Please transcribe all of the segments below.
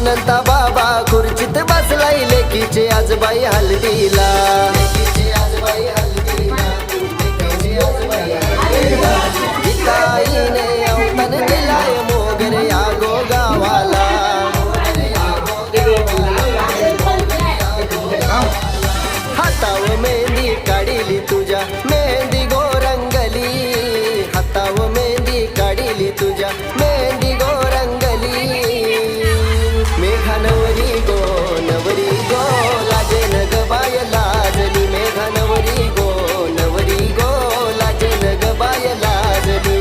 अनंता बाबा खुर्चीत बसलाय लेकीचे आजबाई हल्दीला गीताईने अवतन दिलाय मोगर या गो गावाला हाताव मेहंदी काढिली तुझ्या मेहंदी गो रंगली हाताव मेहंदी काढिली तुझ्या मेहंदी गो रंगली मेघानवरी गो नवरी गो लाजे नग बाय लाजली मेघानवरी गो नवरी गो लाजे नग बाय लाजली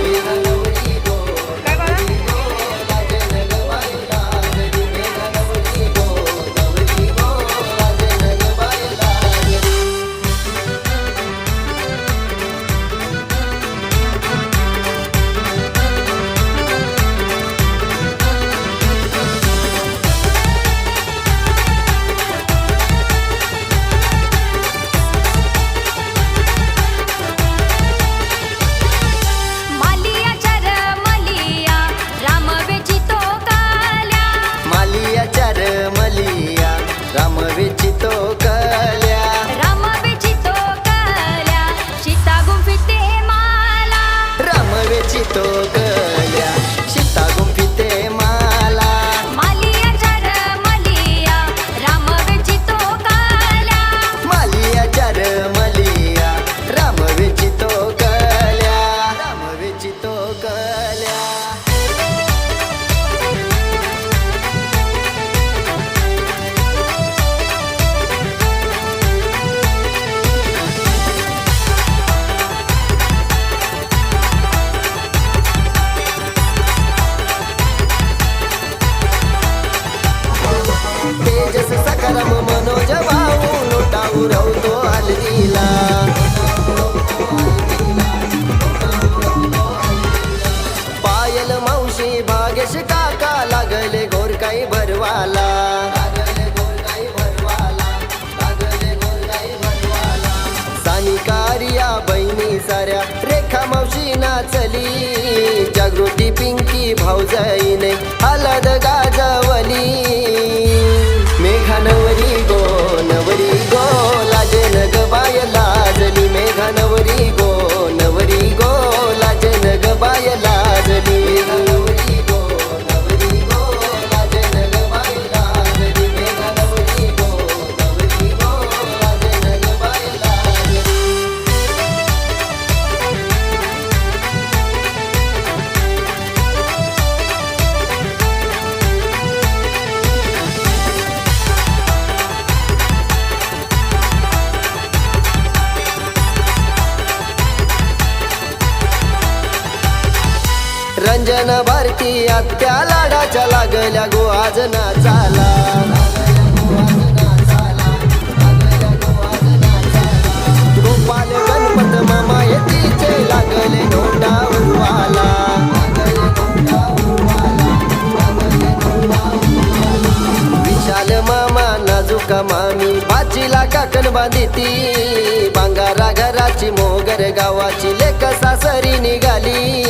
राम वेचितो कल्या राम वेचितो कल्या सीता गुंफिते माला राम वेचितो कल्या सीता गुंफिते माला मालिया चर मलिया राम वेचितो कल्या मालिया चर मलिया राम वेचितो कल्या राम वेचितो कल्या तेजस सकरम मनोज भाऊ नोटाऊ रवतो हल्दीला पायल मावशी भागेश काका लागले गोरकाई भरवाला सानिकारिया बहिणी साऱ्या रेखा मावशी नाचली जागृती पिंकी भाऊजाईने हलद गाजवली मेघानवरी गो नवरी गो लाजे नग बाय लाजली मेघानवरी गो नवरी गो लाजे नग बाय लाजली मेघानवरी गो नवरी गो लाजे नग बाय लाजली मेघानवरी गो नवरी गो लाजे नग बाय लाजली रंजन भारती आत्या लाडाच्या लागल्या गो आज नाचाला गोपाल गणपत मामा येतीचे लागले धोंडा उरवाला विशाल मामा नाजुका मामी बाचीला काकण बांधिती बांगारा घराची मोगर गावाची लेक सासरी निघाली